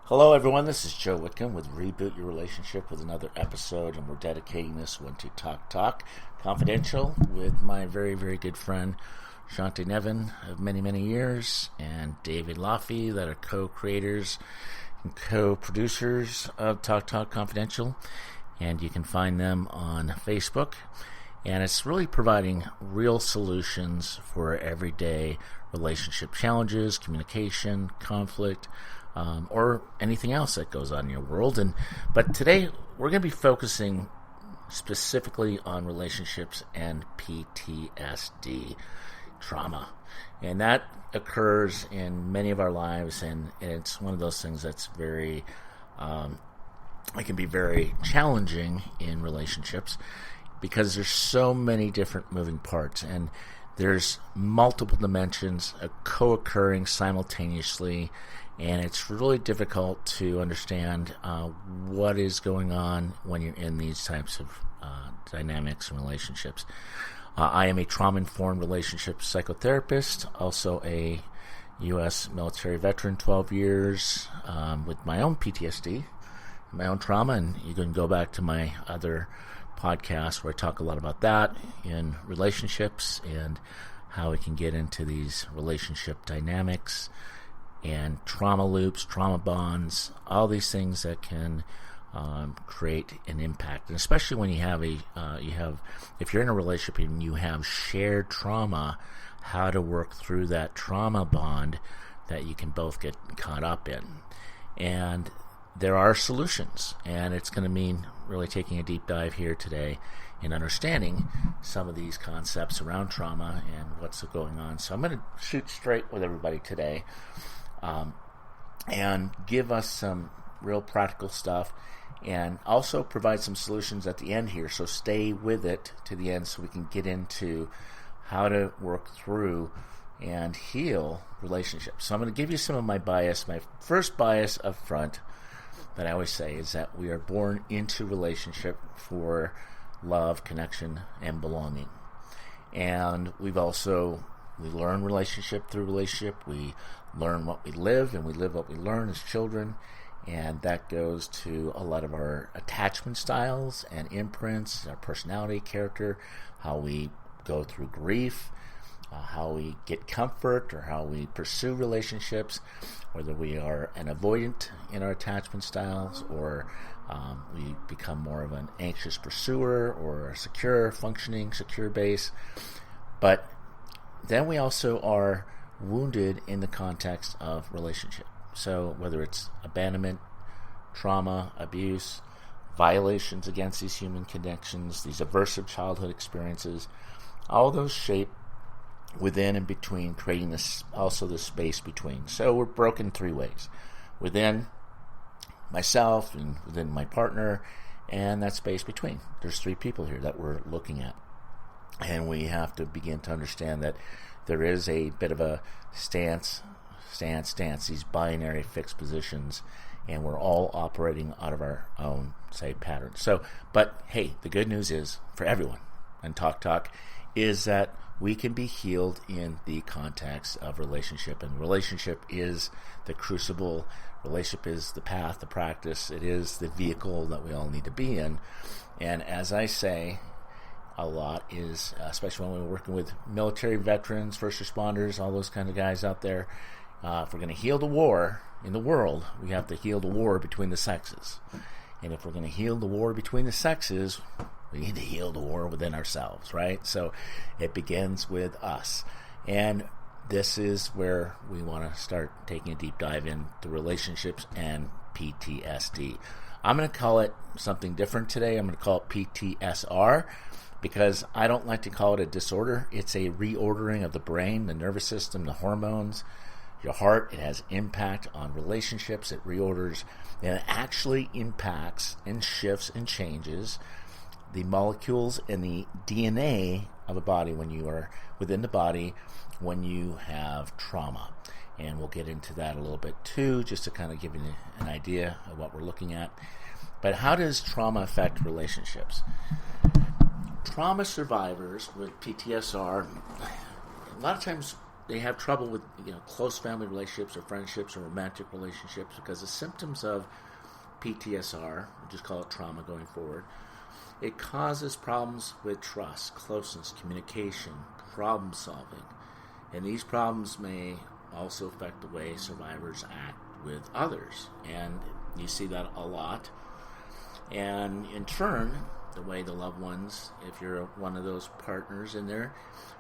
Hello, everyone. This is Joe Whitcomb with Reboot Your Relationship with another episode, and we're dedicating this one to Talk Confidential with my very, very good friend Shanti Nevin of many, many years, and David Laffey, that are co-creators and co-producers of Talk Confidential, and you can find them on Facebook. And it's really providing real solutions for everyday relationship challenges, communication, conflict, or anything else that goes on in your world. But today we're going to be focusing specifically on relationships and PTSD trauma. And that occurs in many of our lives, and it's one of those things that's very, it can be very challenging in relationships because there's so many different moving parts, and there's multiple dimensions co-occurring simultaneously, and it's really difficult to understand what is going on when you're in these types of dynamics and relationships. I am a trauma-informed relationship psychotherapist, also a U.S. military veteran, 12 years, with my own PTSD, my own trauma, and you can go back to my other podcast where I talk a lot about that in relationships and how we can get into these relationship dynamics and trauma loops, trauma bonds, all these things that can create an impact. And especially when if you're in a relationship and you have shared trauma, how to work through that trauma bond that you can both get caught up in. And there are solutions, and it's going to mean really taking a deep dive here today in understanding some of these concepts around trauma and what's going on. So I'm going to shoot straight with everybody today and give us some real practical stuff and also provide some solutions at the end here. So stay with it to the end so we can get into how to work through and heal relationships. So I'm going to give you some of my bias. My first bias up front that I always say is that we are born into relationship for love, connection, and belonging. And we learn relationship through relationship. We learn what we live, and we live what we learn as children. And that goes to a lot of our attachment styles and imprints, our personality, character, how we go through grief, how we get comfort, or how we pursue relationships, whether we are an avoidant in our attachment styles, or we become more of an anxious pursuer, or a secure base. But then we also are wounded in the context of relationship. So whether it's abandonment, trauma, abuse, violations against these human connections, these aversive childhood experiences, all those shape within and between, creating this space between. So we're broken three ways: within myself, and within my partner, and that space between. There's three people here that we're looking at, and we have to begin to understand that there is a bit of a stance, these binary fixed positions, and we're all operating out of our own, patterns. So, but hey, the good news is for everyone, and talk is that we can be healed in the context of relationship, and relationship is the crucible. Relationship is the path, the practice. It is the vehicle that we all need to be in. And as I say a lot, is especially when we're working with military veterans, first responders, all those kind of guys out there, if we're going to heal the war in the world, we have to heal the war between the sexes. And if we're going to heal the war between the sexes, we need to heal the war within ourselves, right? So it begins with us. And this is where we want to start taking a deep dive into relationships and PTSD. I'm going to call it something different today. I'm going to call it PTSR, because I don't like to call it a disorder. It's a reordering of the brain, the nervous system, the hormones, your heart. It has impact on relationships. It reorders, and it actually impacts and shifts and changes the molecules and the DNA of a body when you are within the body when you have trauma. And we'll get into that a little bit too, just to kind of give you an idea of what we're looking at. But how does trauma affect relationships? Trauma survivors with PTSR, a lot of times they have trouble with close family relationships or friendships or romantic relationships because the symptoms of PTSR, we'll just call it trauma going forward, it causes problems with trust, closeness, communication, problem solving. And these problems may also affect the way survivors act with others. And you see that a lot. And in turn, the way the loved ones, if you're one of those partners in there,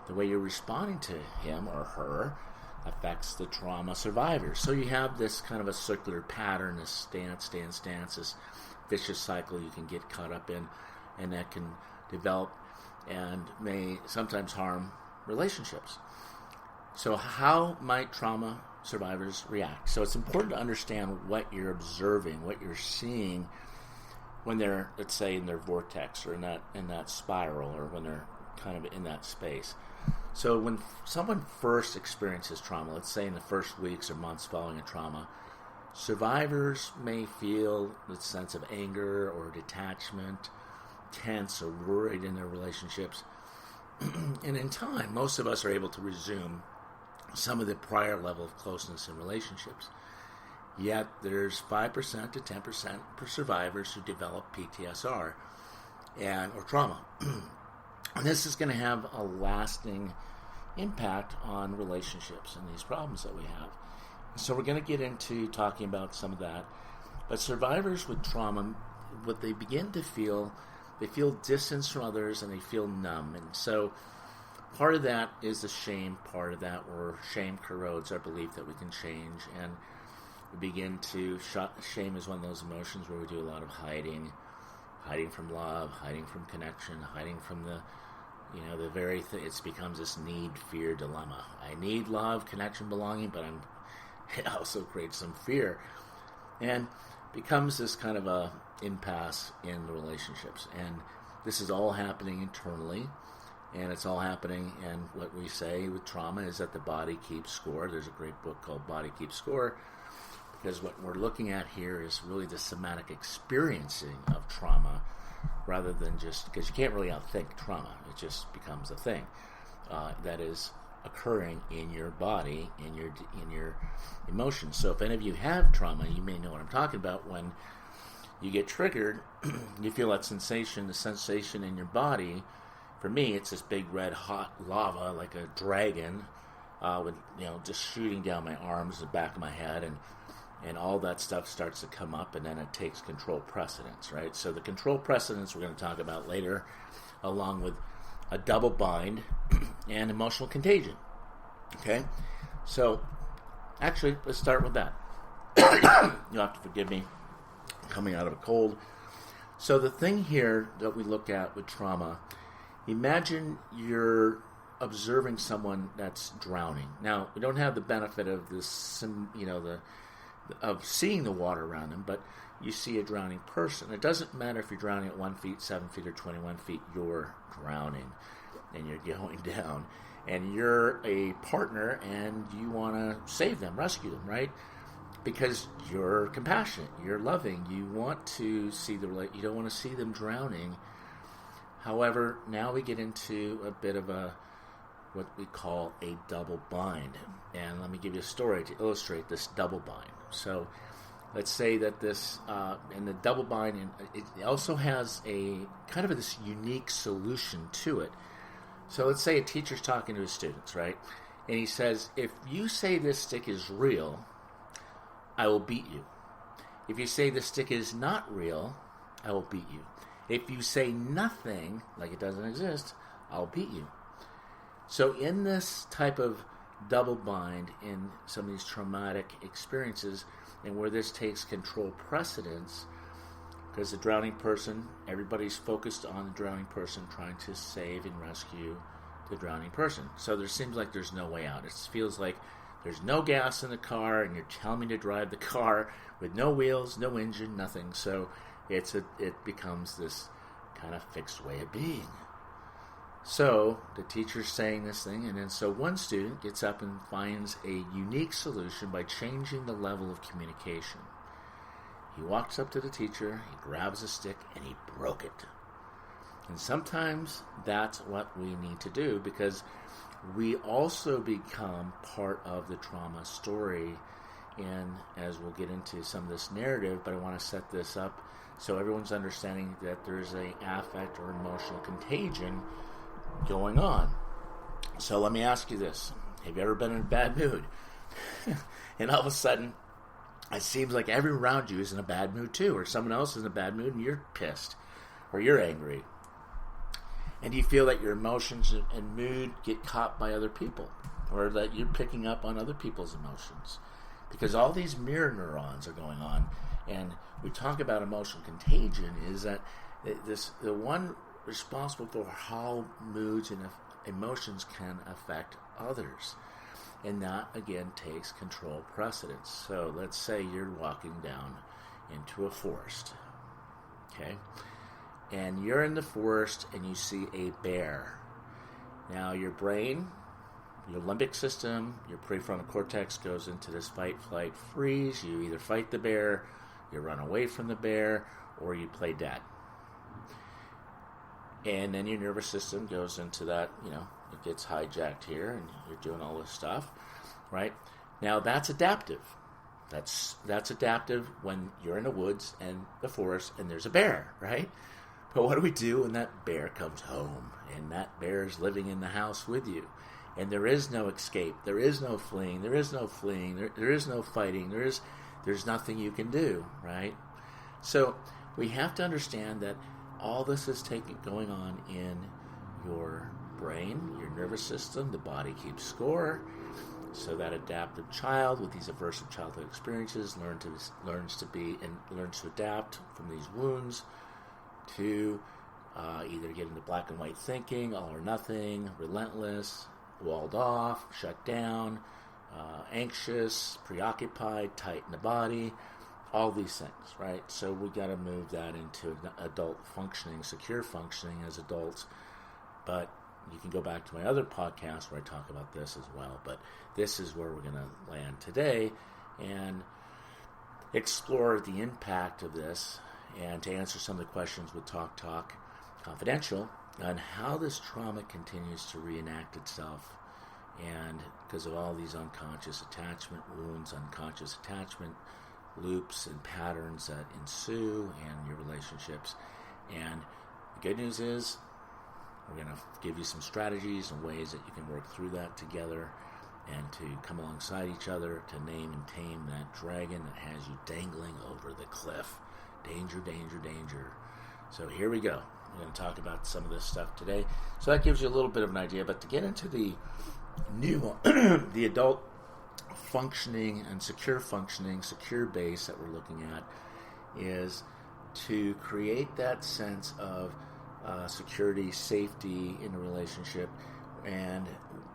the way you're responding to him or her affects the trauma survivors. So you have this kind of a circular pattern, this stance, this vicious cycle you can get caught up in, and that can develop and may sometimes harm relationships. So how might trauma survivors react? So it's important to understand what you're observing, what you're seeing when they're, let's say, in their vortex or in that spiral, or when they're kind of in that space. So when someone first experiences trauma, let's say in the first weeks or months following a trauma, survivors may feel the sense of anger or detachment, tense or worried in their relationships. And in time, most of us are able to resume some of the prior level of closeness in relationships. Yet there's 5% to 10% for survivors who develop PTSR or trauma. And this is going to have a lasting impact on relationships and these problems that we have. So we're going to get into talking about some of that. But survivors with trauma, what they begin to feel, they feel distance from others and they feel numb. And so part of that is the shame part of that, where shame corrodes our belief that we can change. And we begin to, shame is one of those emotions where we do a lot of hiding from love, hiding from connection, hiding from the very thing. It becomes this need-fear dilemma. I need love, connection, belonging, but it also creates some fear. And becomes this kind of a impasse in the relationships. And this is all happening internally, and it's all happening, and what we say with trauma is that the body keeps score. There's a great book called Body Keeps Score, because what we're looking at here is really the somatic experiencing of trauma, rather than just, because you can't really outthink trauma. It just becomes a thing that is occurring in your body, in your emotions. So if any of you have trauma, you may know what I'm talking about. When you get triggered, you feel that sensation, the sensation in your body. For me, it's this big red hot lava, like a dragon, with just shooting down my arms, the back of my head, and all that stuff starts to come up, and then it takes control precedence, right? So the control precedence we're going to talk about later, along with a double bind and emotional contagion. Okay? So, actually, let's start with that. You'll have to forgive me, coming out of a cold. So the thing here that we look at with trauma, imagine you're observing someone that's drowning. Now, we don't have the benefit of this, of seeing the water around them, but you see a drowning person. It doesn't matter if you're drowning at 1 feet, 7 feet, or 21 feet, you're drowning, and you're going down, and you're a partner, and you want to save them, rescue them, right? Because you're compassionate, you're loving, you want to see you don't want to see them drowning. However, now we get into a bit of what we call a double bind. And let me give you a story to illustrate this double bind. So let's say that this, and the double bind, it also has a kind of this unique solution to it. So let's say a teacher's talking to his students, right? And he says, if you say this stick is real, I will beat you. If you say the stick is not real, I will beat you. If you say nothing, like it doesn't exist, I'll beat you. So in this type of double bind, in some of these traumatic experiences, and where this takes control precedence, because the drowning person, everybody's focused on the drowning person, trying to save and rescue the drowning person. So there seems like there's no way out. It feels like there's no gas in the car, and you're telling me to drive the car with no wheels, no engine, nothing. So it becomes this kind of fixed way of being. So the teacher's saying this thing, and then so one student gets up and finds a unique solution by changing the level of communication. He walks up to the teacher, he grabs a stick, and he broke it. And sometimes that's what we need to do, because we also become part of the trauma story. And as we'll get into some of this narrative, but I want to set this up so everyone's understanding that there's a affect or emotional contagion going on. So let me ask you this. Have you ever been in a bad mood? And all of a sudden, it seems like everyone around you is in a bad mood too, or someone else is in a bad mood and you're pissed, or you're angry. And you feel that your emotions and mood get caught by other people, or that you're picking up on other people's emotions. Because all these mirror neurons are going on. And we talk about emotional contagion is that the one responsible for how moods and emotions can affect others. And that, again, takes control precedence. So let's say you're walking down into a forest, okay? And you're in the forest and you see a bear. Now your brain, your limbic system, your prefrontal cortex goes into this fight, flight, freeze. You either fight the bear, you run away from the bear, or you play dead. And then your nervous system goes into that, it gets hijacked here, and you're doing all this stuff, right? Now that's adaptive. That's adaptive when you're in the woods and the forest and there's a bear, right? But what do we do when that bear comes home and that bear is living in the house with you? And there is no escape. There is no fleeing. There is no fleeing. There is no fighting. There's nothing you can do, right? So we have to understand that all this is going on in your brain, your nervous system. The body keeps score. So that adaptive child with these aversive childhood experiences learns to adapt from these wounds to either get into black and white thinking, all or nothing, relentless, walled off, shut down, anxious, preoccupied, tight in the body, all these things, right? So we got to move that into adult functioning, secure functioning as adults. But you can go back to my other podcast where I talk about this as well. But this is where we're going to land today and explore the impact of this and to answer some of the questions with Talk Confidential on how this trauma continues to reenact itself, and because of all these unconscious attachment wounds, unconscious attachment loops and patterns that ensue in your relationships. And the good news is we're going to give you some strategies and ways that you can work through that together and to come alongside each other to name and tame that dragon that has you dangling over the cliff. Danger, danger, danger. So here we go. We're going to talk about some of this stuff today. So that gives you a little bit of an idea. But to get into the new, the adult functioning and secure base that we're looking at is to create that sense of security, safety in a relationship. And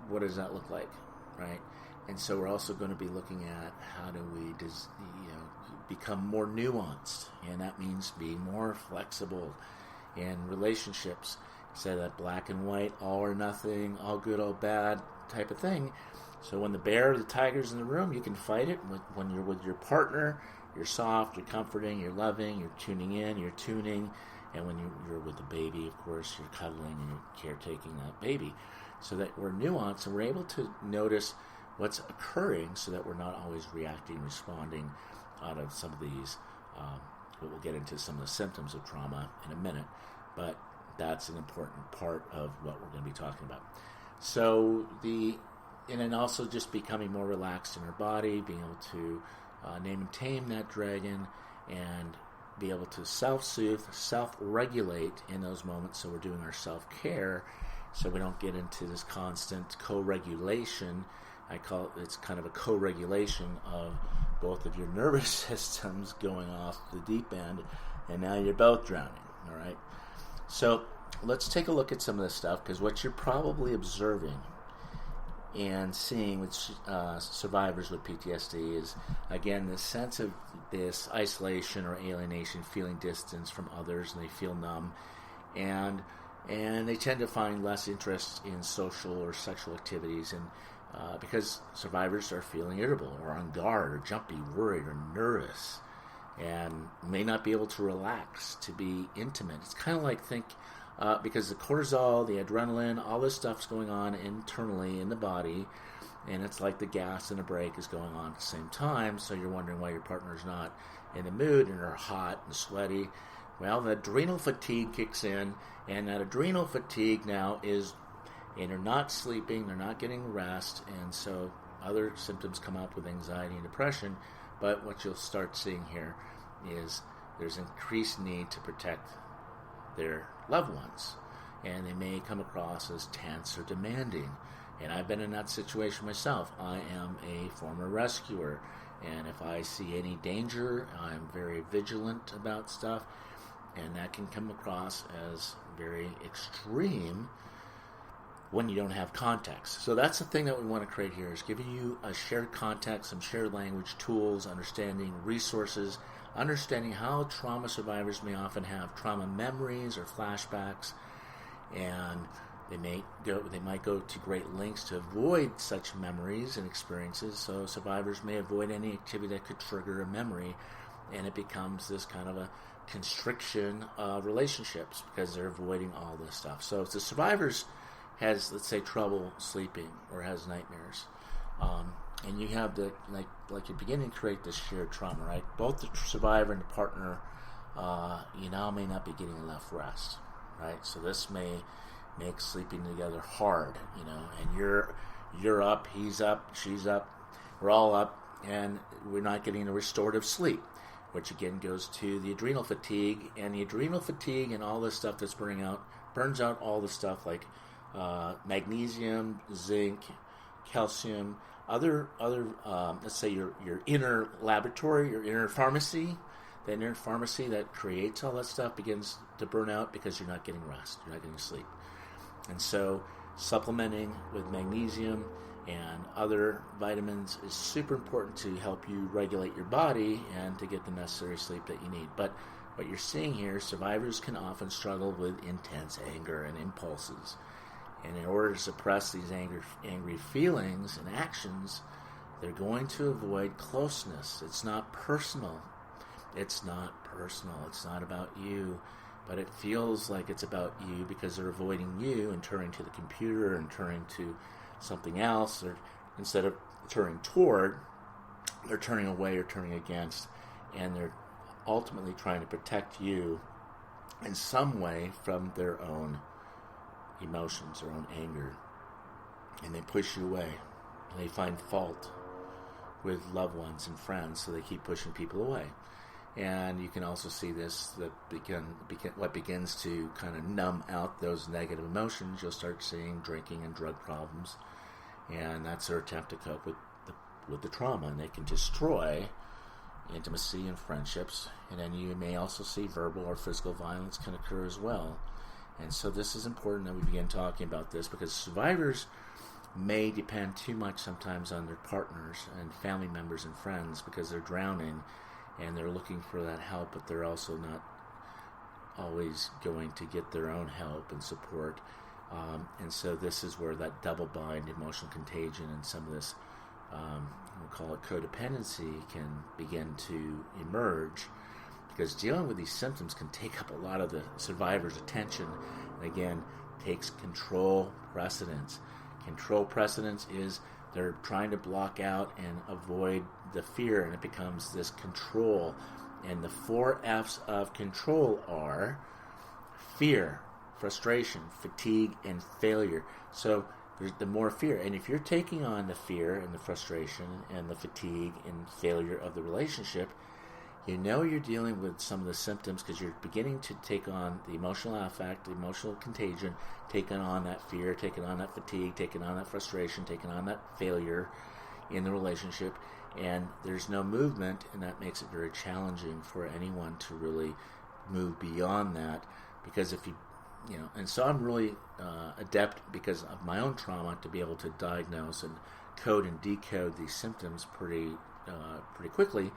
what does that look like, right? And so we're also going to be looking at how do we become more nuanced, and that means being more flexible in relationships, instead of that black and white, all or nothing, all good, all bad type of thing. So when the bear or the tiger's in the room, you can fight it. When you're with your partner, you're soft, you're comforting, you're loving, you're tuning in, you're tuning. And when you're with the baby, of course, you're cuddling and you're caretaking that baby. So that we're nuanced and we're able to notice what's occurring so that we're not always reacting, responding out of some of these. We'll get into some of the symptoms of trauma in a minute, but that's an important part of what we're going to be talking about. So and then also just becoming more relaxed in our body, being able to name and tame that dragon, and be able to self-soothe, self-regulate in those moments. So we're doing our self-care, so we don't get into this constant co-regulation. I call it's kind of a co-regulation of both of your nervous systems going off the deep end, and now you're both drowning, all right? So let's take a look at some of this stuff, because what you're probably observing and seeing with survivors with PTSD is, again, this sense of this isolation or alienation, feeling distance from others, and they feel numb, and they tend to find less interest in social or sexual activities, and because survivors are feeling irritable or on guard or jumpy, worried or nervous, and may not be able to relax, to be intimate. It's kind of like, think because the cortisol, the adrenaline, all this stuff's going on internally in the body, and it's like the gas and the brake is going on at the same time, so you're wondering why your partner's not in the mood and they're hot and sweaty. Well, the adrenal fatigue kicks in, and that adrenal fatigue now is, and they're not sleeping, they're not getting rest, and so other symptoms come up with anxiety and depression. But what you'll start seeing here is there's increased need to protect their loved ones, and they may come across as tense or demanding. And I've been in that situation myself. I am a former rescuer, and if I see any danger, I'm very vigilant about stuff, and that can come across as very extreme when you don't have context. So that's the thing that we want to create here, is giving you a shared context, some shared language, tools, understanding resources, understanding how trauma survivors may often have trauma memories or flashbacks, and they might go to great lengths to avoid such memories and experiences. So survivors may avoid any activity that could trigger a memory, and it becomes this kind of a constriction of relationships because they're avoiding all this stuff. So if the survivors has, let's say, trouble sleeping or has nightmares, and you have like you're beginning to create this shared trauma, right? Both the survivor and the partner, you now may not be getting enough rest, right? So this may make sleeping together hard, and you're up, he's up, she's up, we're all up, and we're not getting a restorative sleep, which again goes to the adrenal fatigue, and the adrenal fatigue and all this stuff that's burns out all the stuff like magnesium, zinc, calcium, other let's say your inner laboratory, your inner pharmacy, the inner pharmacy that creates all that stuff begins to burn out because you're not getting rest, you're not getting sleep. And so supplementing with magnesium and other vitamins is super important to help you regulate your body and to get the necessary sleep that you need. But what you're seeing here, survivors can often struggle with intense anger and impulses. And in order to suppress these angry feelings and actions, they're going to avoid closeness. It's not personal. It's not about you. But it feels like it's about you because they're avoiding you and turning to the computer and turning to something else. Or instead of turning toward, they're turning away or turning against. And they're ultimately trying to protect you in some way from their own emotions, their own anger, and they push you away. And they find fault with loved ones and friends, so they keep pushing people away. And you can also see this, that what begins to kind of numb out those negative emotions. You'll start seeing drinking and drug problems, and that's their attempt to cope with the trauma, and they can destroy intimacy and friendships. And then you may also see verbal or physical violence can occur as well. And so this is important that we begin talking about this, because survivors may depend too much sometimes on their partners and family members and friends because they're drowning and they're looking for that help, but they're also not always going to get their own help and support. And so this is where that double bind, emotional contagion, and some of this, we'll call it codependency, can begin to emerge. Because dealing with these symptoms can take up a lot of the survivor's attention, and again, takes control precedence. Control precedence is they're trying to block out and avoid the fear, and it becomes this control. And the 4 F's of control are fear, frustration, fatigue, and failure. So there's the more fear. And if you're taking on the fear and the frustration and the fatigue and failure of the relationship, you know you're dealing with some of the symptoms because you're beginning to take on the emotional affect, the emotional contagion, taking on that fear, taking on that fatigue, taking on that frustration, taking on that failure in the relationship, and there's no movement, and that makes it very challenging for anyone to really move beyond that, because if you and so I'm really adept because of my own trauma to be able to diagnose and code and decode these symptoms pretty quickly.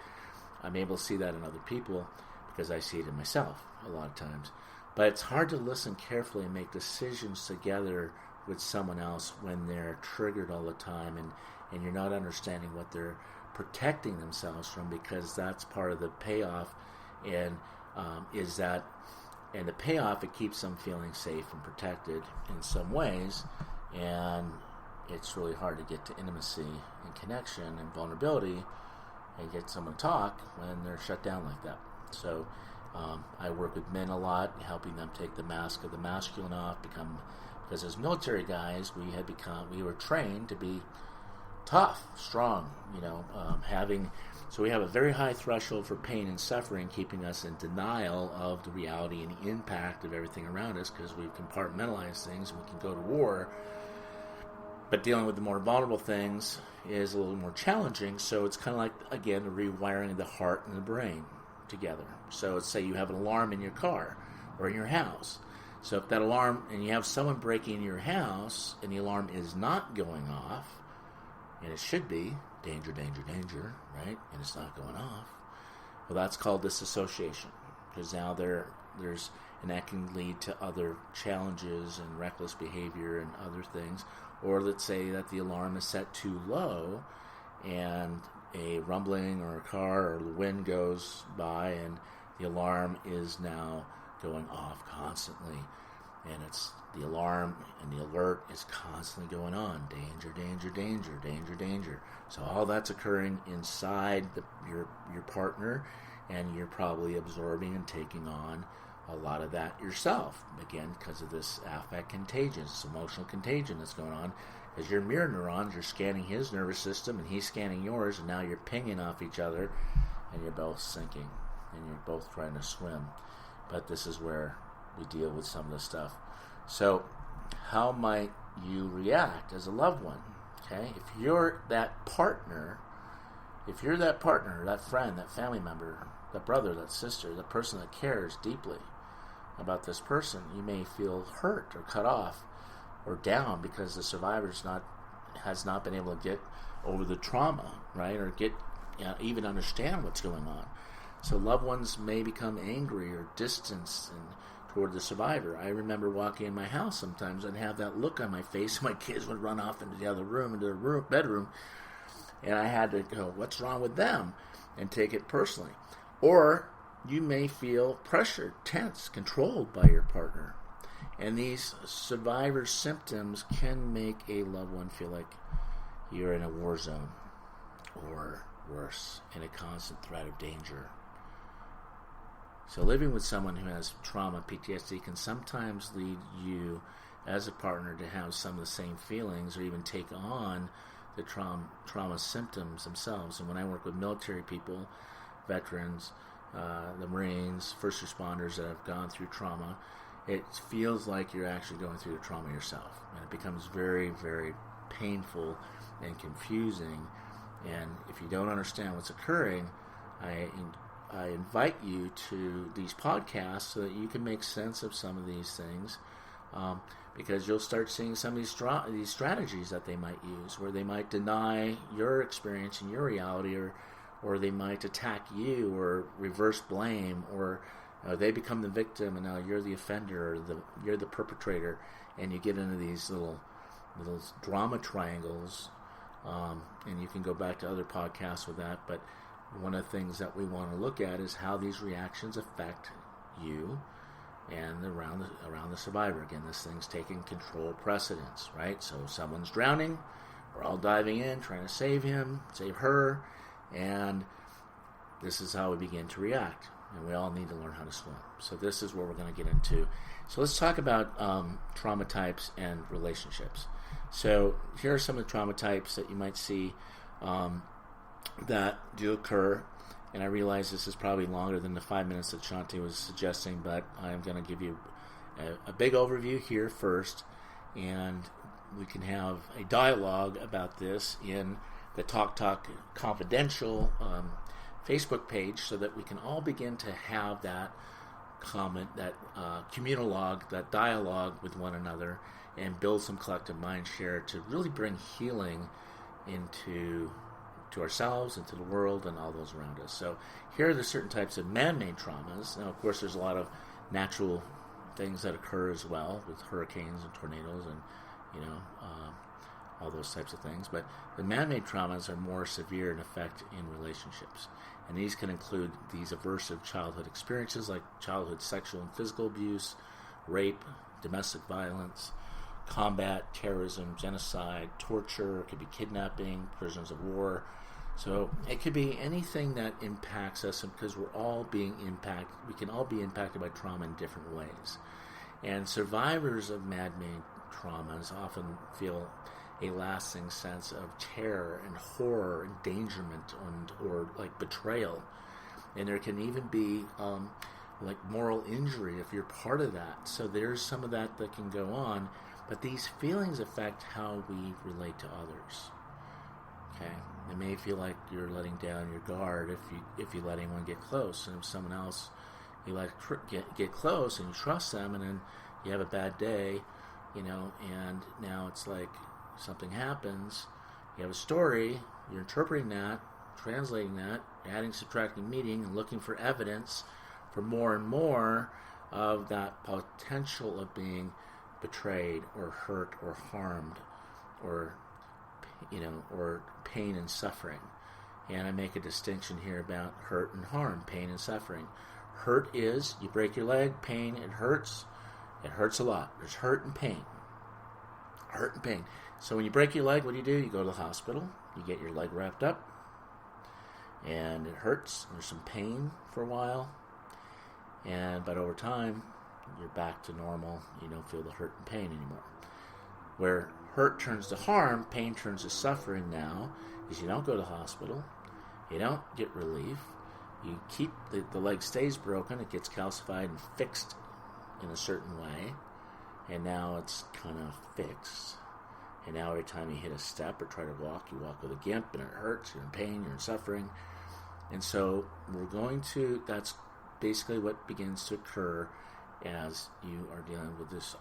I'm able to see that in other people because I see it in myself a lot of times. But it's hard to listen carefully and make decisions together with someone else when they're triggered all the time and you're not understanding what they're protecting themselves from, because that's part of the payoff, and is that And the payoff, it keeps them feeling safe and protected in some ways, and it's really hard to get to intimacy and connection and vulnerability and get someone to talk when they're shut down like that. So I work with men a lot, helping them take the mask of the masculine off, because as military guys, we were trained to be tough, strong, so we have a very high threshold for pain and suffering, keeping us in denial of the reality and the impact of everything around us, because we've compartmentalized things and we can go to war. But dealing with the more vulnerable things is a little more challenging, so it's kind of like, again, the rewiring of the heart and the brain together. So let's say you have an alarm in your car or in your house. So if that alarm, and you have someone breaking into your house, and the alarm is not going off, and it should be, danger, danger, danger, right? And it's not going off. Well, that's called disassociation, because now and that can lead to other challenges and reckless behavior and other things. Or let's say that the alarm is set too low, and a rumbling or a car or the wind goes by, and the alarm is now going off constantly. And it's the alarm and the alert is constantly going on. Danger, danger, danger, danger, danger. So all that's occurring inside your partner, and you're probably absorbing and taking on a lot of that yourself. Again, because of this affect contagion, this emotional contagion that's going on. As your mirror neurons, you're scanning his nervous system and he's scanning yours, and now you're pinging off each other, and you're both sinking, and you're both trying to swim. But this is where we deal with some of this stuff. So how might you react as a loved one? Okay, if you're that partner, that friend, that family member, that brother, that sister, the person that cares deeply about this person, you may feel hurt or cut off or down because the survivor has not been able to get over the trauma, right, or even understand what's going on. So loved ones may become angry or distanced toward the survivor. I remember walking in my house sometimes and have that look on my face. My kids would run off into the other room, into their bedroom, and I had to go, what's wrong with them? And take it personally. Or you may feel pressured, tense, controlled by your partner. And these survivor symptoms can make a loved one feel like you're in a war zone, or worse, in a constant threat of danger. So living with someone who has trauma, PTSD, can sometimes lead you as a partner to have some of the same feelings, or even take on the trauma symptoms themselves. And when I work with military people, veterans, the Marines, first responders that have gone through trauma, it feels like you're actually going through the trauma yourself. And it becomes very, very painful and confusing. And if you don't understand what's occurring, I invite you to these podcasts so that you can make sense of some of these things, because you'll start seeing some of these strategies that they might use, where they might deny your experience and your reality, or they might attack you, or reverse blame, or they become the victim and now you're the offender, or you're the perpetrator, and you get into these little drama triangles, and you can go back to other podcasts with that. But one of the things that we want to look at is how these reactions affect you and around the survivor. Again, this thing's taking control precedence, right? So someone's drowning, we're all diving in, trying to save him, save her, and this is how we begin to react. And we all need to learn how to swim. So this is where we're going to get into. So let's talk about trauma types and relationships. So here are some of the trauma types that you might see that do occur, and I realize this is probably longer than the 5 minutes that Shanti was suggesting, but I'm going to give you a big overview here first, and we can have a dialogue about this in the Talk Confidential Facebook page, so that we can all begin to have that comment, that communologue, that dialogue with one another, and build some collective mind share to really bring healing to ourselves, into the world, and all those around us. So here are the certain types of man-made traumas. Now, of course, there's a lot of natural things that occur as well, with hurricanes and tornadoes and all those types of things. But the man-made traumas are more severe in effect in relationships. And these can include these aversive childhood experiences like childhood sexual and physical abuse, rape, domestic violence, combat, terrorism, genocide, torture. It could be kidnapping, prisoners of war. So it could be anything that impacts us, and because we're all being impacted, we can all be impacted by trauma in different ways. And survivors of man-made traumas often feel a lasting sense of terror and horror, endangerment, or like betrayal. And there can even be like moral injury if you're part of that. So there's some of that can go on, but these feelings affect how we relate to others. Okay, it may feel like you're letting down your guard if you let anyone get close, and if someone else you let get close and you trust them, and then you have a bad day, and now it's like something happens. You have a story. You're interpreting that, translating that, adding, subtracting, meaning, and looking for evidence for more and more of that potential of being betrayed or hurt or harmed or pain and suffering. And I make a distinction here about hurt and harm, pain and suffering. Hurt is, you break your leg, pain, it hurts. It hurts a lot. There's hurt and pain. Hurt and pain. So when you break your leg, what do? You go to the hospital, you get your leg wrapped up, and it hurts. There's some pain for a while, but over time, you're back to normal. You don't feel the hurt and pain anymore. Where hurt turns to harm, pain turns to suffering now, is you don't go to the hospital, you don't get relief, you keep, the leg stays broken, it gets calcified and fixed in a certain way, and now it's kind of fixed. And now every time you hit a step or try to walk, you walk with a gimp, and it hurts, you're in pain, you're in suffering. And so that's basically what begins to occur as you are dealing with this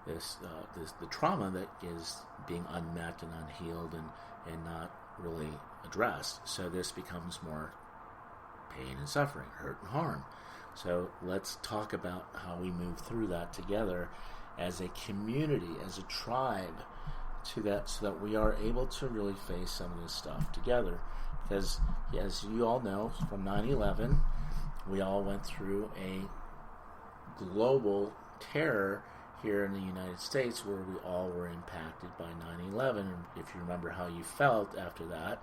the trauma that is being unmet and unhealed and not really addressed. So this becomes more pain and suffering, hurt and harm. So let's talk about how we move through that together as a community, as a tribe, so that we are able to really face some of this stuff together. Because as you all know, from 9/11, we all went through a global terror here in the United States where we all were impacted by 9/11. And if you remember how you felt after that,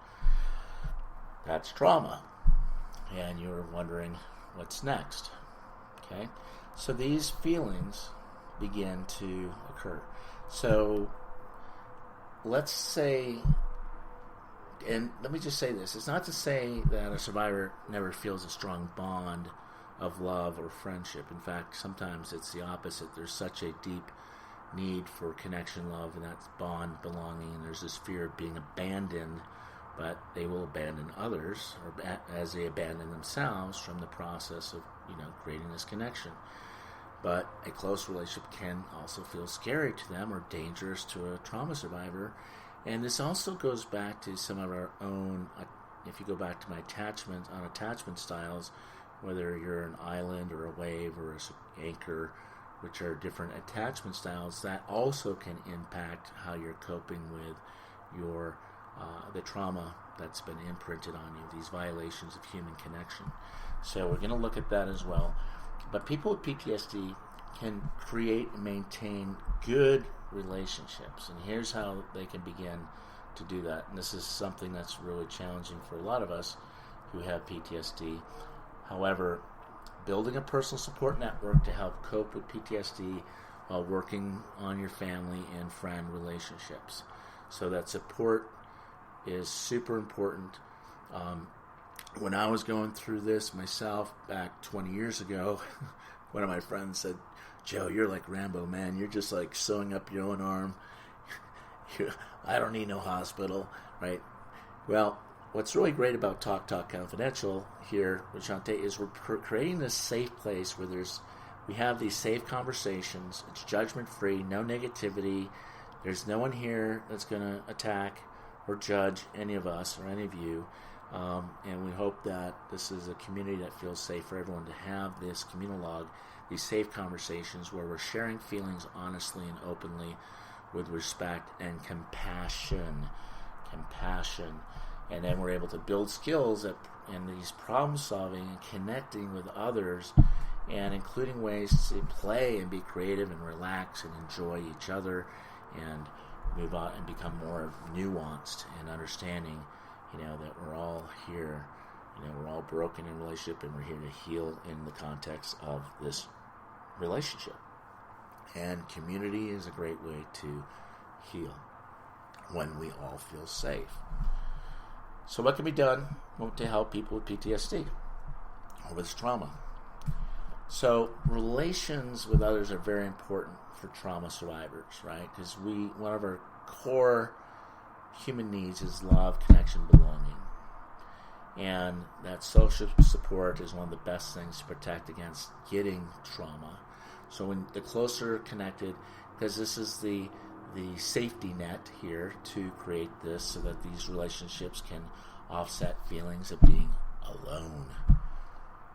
that's trauma. And you're wondering what's next. Okay? So these feelings begin to occur. So let's say, and let me just say this, it's not to say that a survivor never feels a strong bond of love or friendship. In fact, sometimes it's the opposite. There's such a deep need for connection, love, and that bond, belonging, and there's this fear of being abandoned, but they will abandon others, or as they abandon themselves from the process of, creating this connection. But a close relationship can also feel scary to them or dangerous to a trauma survivor. And this also goes back to some of our own, if you go back to my attachment styles, whether you're an island or a wave or an anchor, which are different attachment styles, that also can impact how you're coping with your the trauma that's been imprinted on you, these violations of human connection. So we're going to look at that as well. But people with PTSD can create and maintain good relationships, and here's how they can begin to do that. And this is something that's really challenging for a lot of us who have PTSD. However, building a personal support network to help cope with PTSD while working on your family and friend relationships. So that support is super important. When I was going through this myself back 20 years ago, one of my friends said, "Joe, you're like Rambo, man. You're just like sewing up your own arm. I don't need no hospital," right? Well, what's really great about Talk Confidential here with Shantae is we're creating this safe place where we have these safe conversations. It's judgment-free, no negativity. There's no one here that's going to attack or judge any of us or any of you. And we hope that this is a community that feels safe for everyone to have this communal log, these safe conversations where we're sharing feelings honestly and openly with respect and compassion. And then we're able to build skills in these problem solving and connecting with others, and including ways to play and be creative and relax and enjoy each other and move on and become more nuanced and understanding, that we're all here, we're all broken in relationship, and we're here to heal in the context of this relationship. And community is a great way to heal when we all feel safe. So what can be done to help people with PTSD or with trauma? So relations with others are very important for trauma survivors, right? Because one of our core human needs is love, connection, belonging. And that social support is one of the best things to protect against getting trauma. So when the closer connected, because this is the safety net here to create this so that these relationships can offset feelings of being alone.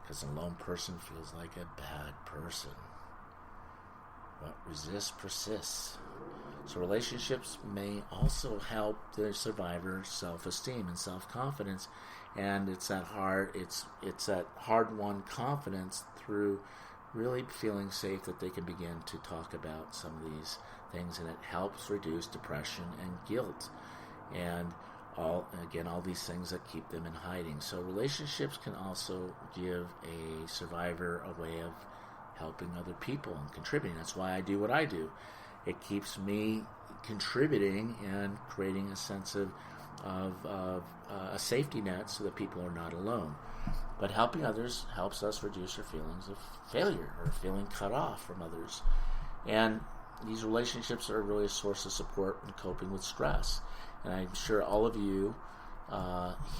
Because a lone person feels like a bad person. What resists persists. So relationships may also help the survivor's self-esteem and self-confidence, and it's that hard-won confidence through really feeling safe that they can begin to talk about some of these things, and it helps reduce depression and guilt, and all these things that keep them in hiding. So relationships can also give a survivor a way of helping other people and contributing. That's why I do what I do. It keeps me contributing and creating a sense of a safety net so that people are not alone. But helping others helps us reduce our feelings of failure or feeling cut off from others. And these relationships are really a source of support in coping with stress. And I'm sure all of you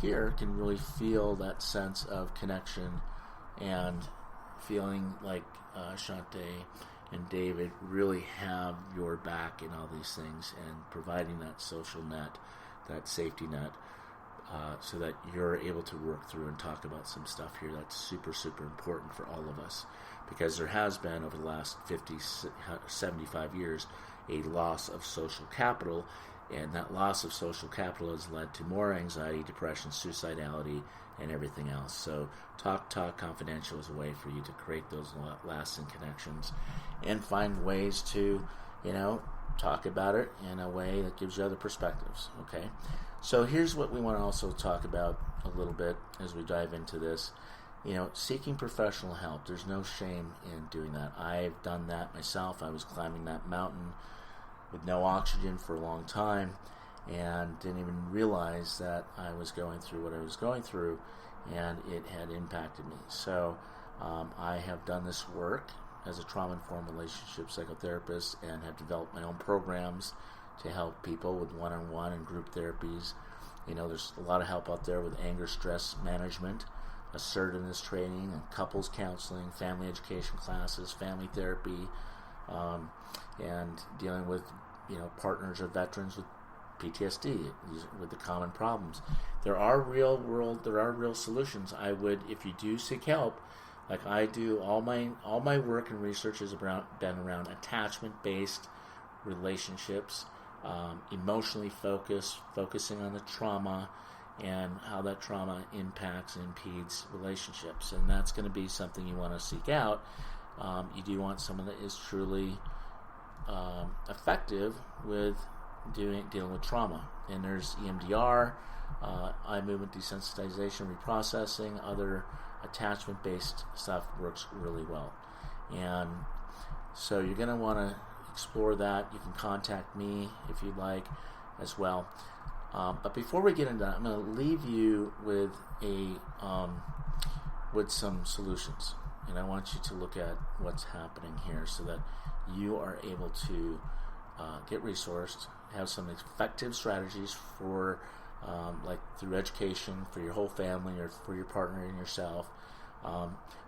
here can really feel that sense of connection and feeling like Shante and David really have your back in all these things, and providing that social net, that safety net, so that you're able to work through and talk about some stuff here that's super, super important for all of us. Because there has been, over the last 50, 75 years, a loss of social capital, and that loss of social capital has led to more anxiety, depression, suicidality, and everything else. So Talk Confidential is a way for you to create those lasting connections and find ways to, talk about it in a way that gives you other perspectives, okay? So here's what we want to also talk about a little bit as we dive into this. Seeking professional help. There's no shame in doing that. I've done that myself. I was climbing that mountain with no oxygen for a long time and didn't even realize that I was going through what I was going through, and it had impacted me. So I have done this work as a trauma-informed relationship psychotherapist and have developed my own programs to help people with one-on-one and group therapies. There's a lot of help out there with anger, stress management, assertiveness training, and couples counseling, family education classes, family therapy, and dealing with partners or veterans with PTSD, with the common problems. There are real solutions. I would, if you do seek help, like I do, all my work and research has been around attachment-based relationships, emotionally focusing on the trauma and how that trauma impacts and impedes relationships. And that's going to be something you want to seek out. You do want someone that is truly effective with dealing with trauma. And there's EMDR, eye movement desensitization, reprocessing, other attachment-based stuff works really well. And so you're going to want to explore that. You can contact me if you'd like as well. But before we get into that, I'm going to leave you with some solutions. And I want you to look at what's happening here so that you are able to get resourced, have some effective strategies for like through education for your whole family or for your partner and yourself,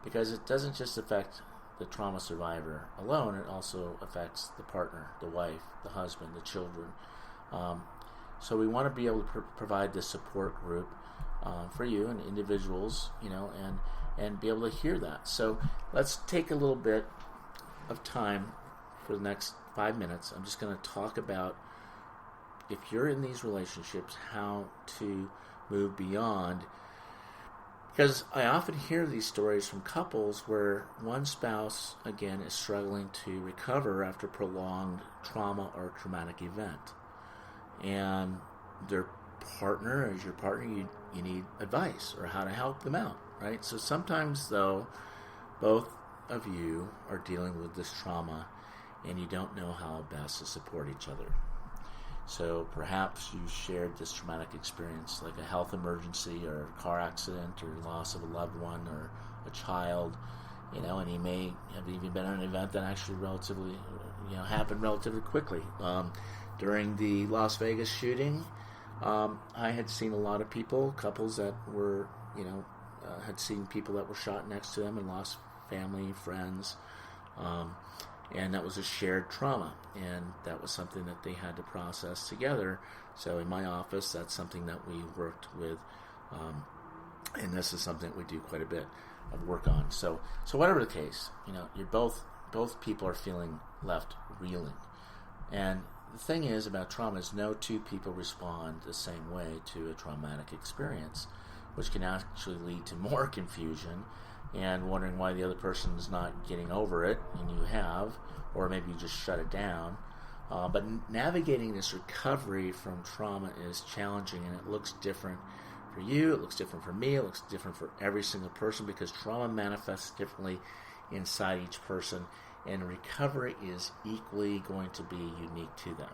because it doesn't just affect the trauma survivor alone, it also affects the partner, the wife, the husband, the children. So we want to be able to provide this support group for you and individuals, and be able to hear that. So let's take a little bit of time for the next 5 minutes. I'm just going to talk about, if you're in these relationships, how to move beyond. Because I often hear these stories from couples where one spouse, again, is struggling to recover after prolonged trauma or traumatic event. And their partner, as your partner, you need advice or how to help them out, right? So sometimes, though, both of you are dealing with this trauma and you don't know how best to support each other. So perhaps you shared this traumatic experience, like a health emergency or a car accident or loss of a loved one or a child, and you may have even been in an event that actually relatively, happened relatively quickly. During the Las Vegas shooting, I had seen a lot of couples that were, had seen people that were shot next to them and lost family, friends, and that was a shared trauma, and that was something that they had to process together. So in my office, that's something that we worked with, and this is something that we do quite a bit of work on. So whatever the case, you're both people are feeling left reeling. And the thing is about trauma is no two people respond the same way to a traumatic experience, which can actually lead to more confusion and wondering why the other person is not getting over it, and you have, or maybe you just shut it down. But navigating this recovery from trauma is challenging, and it looks different for you, it looks different for me, it looks different for every single person, because trauma manifests differently inside each person, and recovery is equally going to be unique to them.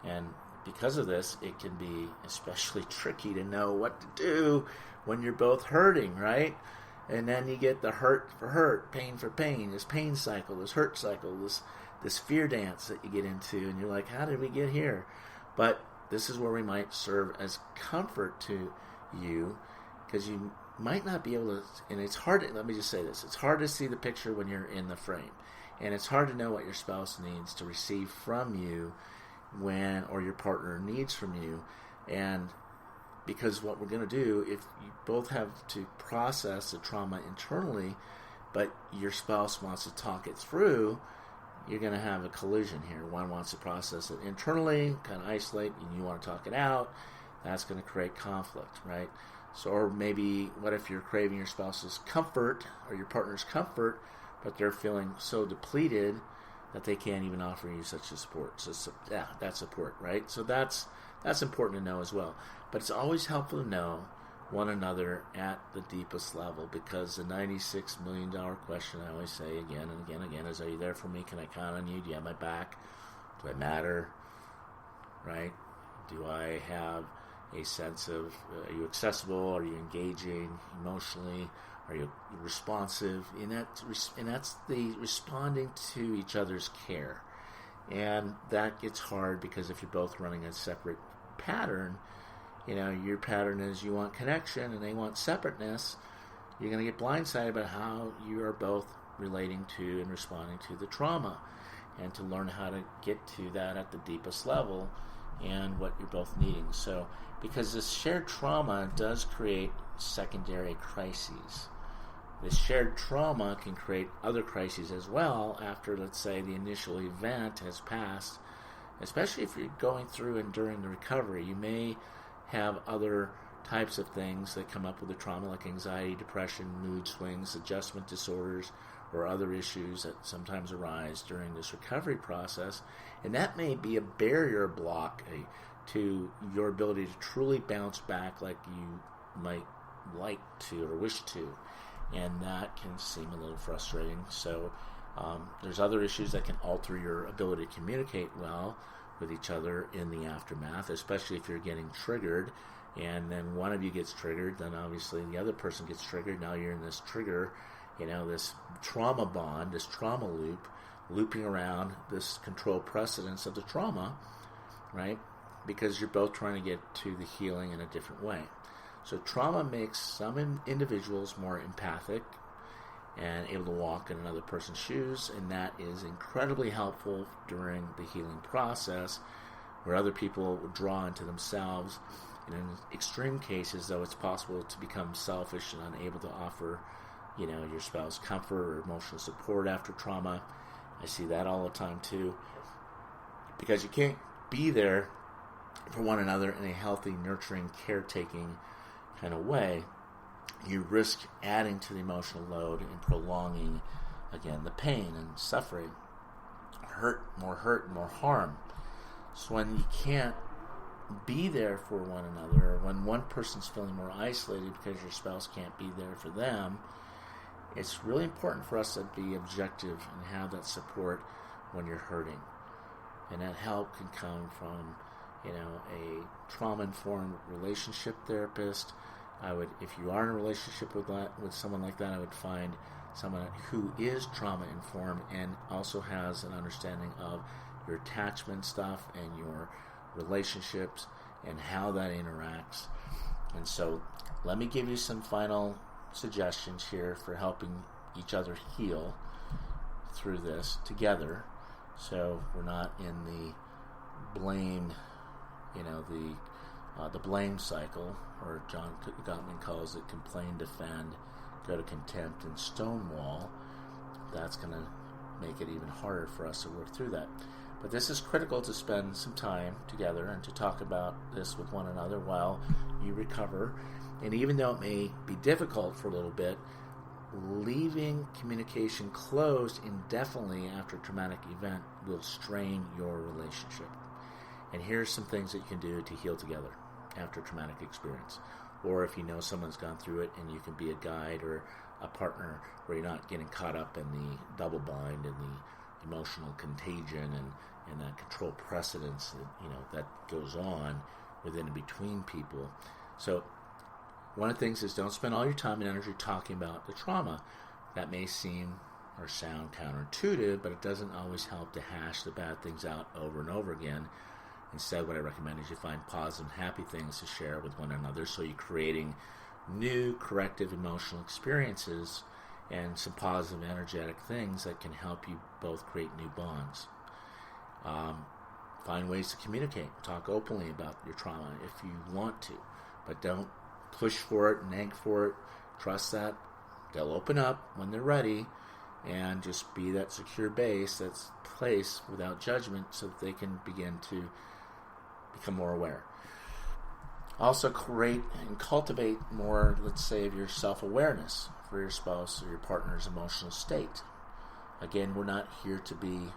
And because of this, it can be especially tricky to know what to do when you're both hurting, right? And then you get the hurt for hurt, pain for pain, this pain cycle, this hurt cycle, this fear dance that you get into, and you're like, how did we get here? But this is where we might serve as comfort to you, because you might not be able to, and it's hard, let me just say this, it's hard to see the picture when you're in the frame, and it's hard to know what your spouse needs to receive from you or your partner needs from you. And because what we're going to do, if you both have to process the trauma internally, but your spouse wants to talk it through, you're going to have a collision here. One wants to process it internally, kind of isolate, and you want to talk it out. That's going to create conflict, right? So, or maybe, what if you're craving your spouse's comfort or your partner's comfort, but they're feeling so depleted that they can't even offer you such a support. So yeah, that's support, right? So that's important to know as well. But it's always helpful to know one another at the deepest level, because the $96 million question I always say again and again and again is, are you there for me? Can I count on you? Do you have my back? Do I matter? Right? Do I have a sense of, are you accessible? Are you engaging emotionally? Are you responsive? And that's the responding to each other's care. And that gets hard because if you're both running a separate pattern, your pattern is you want connection and they want separateness, you're going to get blindsided about how you are both relating to and responding to the trauma, and to learn how to get to that at the deepest level and what you're both needing. So, because this shared trauma does create secondary crises. This shared trauma can create other crises as well after, let's say, the initial event has passed. Especially if you're going through and during the recovery, you may have other types of things that come up with the trauma, like anxiety, depression, mood swings, adjustment disorders, or other issues that sometimes arise during this recovery process. And that may be a barrier block to your ability to truly bounce back like you might like to or wish to. And that can seem a little frustrating. So there's other issues that can alter your ability to communicate well with each other in the aftermath, especially if you're getting triggered, and then one of you gets triggered, then obviously the other person gets triggered. Now you're in this trigger, this trauma bond, this trauma loop, looping around this controlled precedence of the trauma, right? Because you're both trying to get to the healing in a different way. So trauma makes some individuals more empathic and able to walk in another person's shoes, and that is incredibly helpful during the healing process, where other people draw into themselves. And in extreme cases, though, it's possible to become selfish and unable to offer, your spouse comfort or emotional support after trauma. I see that all the time too, because you can't be there for one another in a healthy, nurturing, caretaking in a way, you risk adding to the emotional load and prolonging, again, the pain and suffering, hurt, more harm. So when you can't be there for one another, or when one person's feeling more isolated because your spouse can't be there for them, it's really important for us to be objective and have that support when you're hurting. And that help can come from, a trauma-informed relationship therapist. If you are in a relationship with someone like that, I would find someone who is trauma-informed and also has an understanding of your attachment stuff and your relationships and how that interacts. And so let me give you some final suggestions here for helping each other heal through this together, so we're not in the blame, the blame cycle, or John Gottman calls it complain, defend, go to contempt, and stonewall. That's going to make it even harder for us to work through that. But this is critical to spend some time together and to talk about this with one another while you recover. And even though it may be difficult for a little bit, leaving communication closed indefinitely after a traumatic event will strain your relationship. And here's some things that you can do to heal together after a traumatic experience. Or if you know someone's gone through it, and you can be a guide or a partner where you're not getting caught up in the double bind and the emotional contagion and that control precedence that goes on within and between people. So one of the things is, don't spend all your time and energy talking about the trauma. That may seem or sound counterintuitive, but it doesn't always help to hash the bad things out over and over again. Instead, what I recommend is you find positive, happy things to share with one another, so you're creating new, corrective emotional experiences and some positive, energetic things that can help you both create new bonds. Find ways to communicate. Talk openly about your trauma if you want to, but don't push for it, nag for it. Trust that they'll open up when they're ready, and just be that secure base, that's place without judgment, so that they can begin to become more aware. Also create and cultivate more, let's say, of your self-awareness for your spouse or your partner's emotional state. Again, we're not here to be,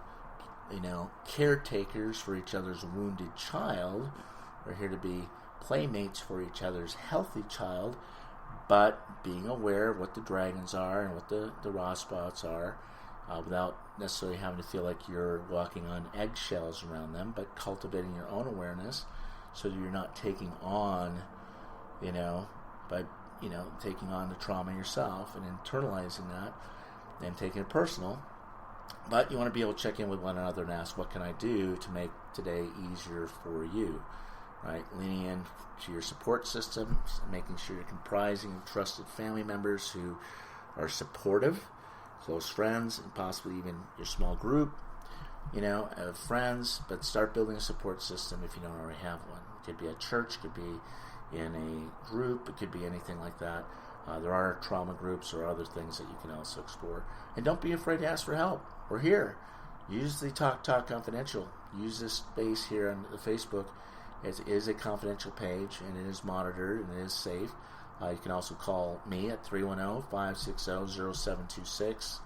caretakers for each other's wounded child. We're here to be playmates for each other's healthy child, but being aware of what the dragons are and what the raw spots are, without necessarily having to feel like you're walking on eggshells around them, but cultivating your own awareness so that you're not taking on, taking on the trauma yourself and internalizing that and taking it personal. But you want to be able to check in with one another and ask, what can I do to make today easier for you? Right? Leaning in to your support system, making sure you're comprising of trusted family members who are supportive, close friends, and possibly even your small group, of friends. But start building a support system if you don't already have one. It could be a church, it could be in a group, it could be anything like that. There are trauma groups or other things that you can also explore. And don't be afraid to ask for help. We're here. Use the Talk Confidential. Use this space here on the Facebook. It is a confidential page, and it is monitored, and it is safe. You can also call me at 310-560-0726,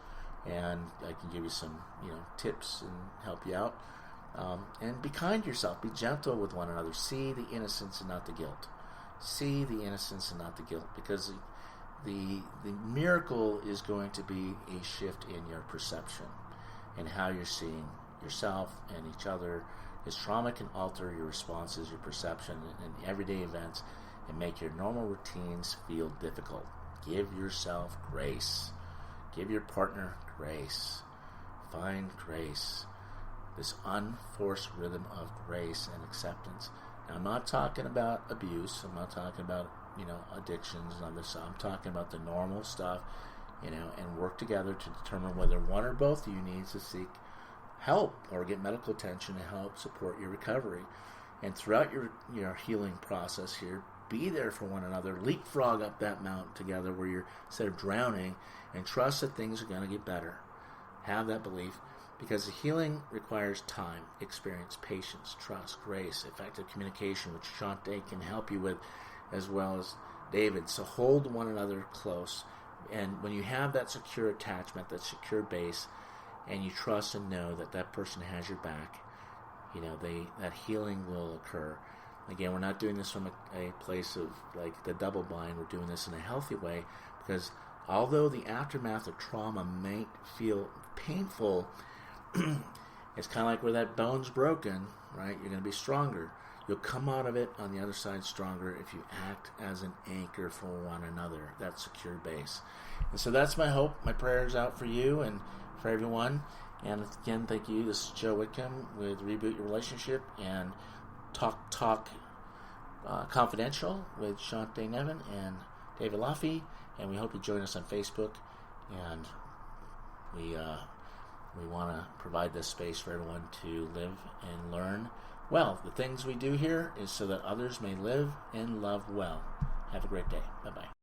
and I can give you some tips and help you out. And be kind to yourself. Be gentle with one another. See the innocence and not the guilt. See the innocence and not the guilt, because the miracle is going to be a shift in your perception and how you're seeing yourself and each other. Because trauma can alter your responses, your perception, and everyday events, and make your normal routines feel difficult. Give yourself grace. Give your partner grace. Find grace. This unforced rhythm of grace and acceptance. Now, I'm not talking about abuse. I'm not talking about, addictions and other stuff. I'm talking about the normal stuff, and work together to determine whether one or both of you needs to seek help or get medical attention to help support your recovery. And throughout your healing process here, be there for one another. Leapfrog up that mountain together where you're, instead of drowning, and trust that things are going to get better. Have that belief, because the healing requires time, experience, patience, trust, grace, effective communication, which Shante can help you with, as well as David. So hold one another close. And when you have that secure attachment, that secure base, and you trust and know that that person has your back, that healing will occur. Again, we're not doing this from a place of like the double blind. We're doing this in a healthy way, because although the aftermath of trauma may feel painful, it's kind of like where that bone's broken, right? You're going to be stronger. You'll come out of it on the other side stronger if you act as an anchor for one another, that secure base. And so that's my hope. My prayers out for you and for everyone. And again, thank you. This is Joe Whitcomb with Reboot Your Relationship and Talk Confidential with Shante Nevin and David Laffey. And we hope you join us on Facebook. And we want to provide this space for everyone to live and learn well. The things we do here is so that others may live and love well. Have a great day. Bye-bye.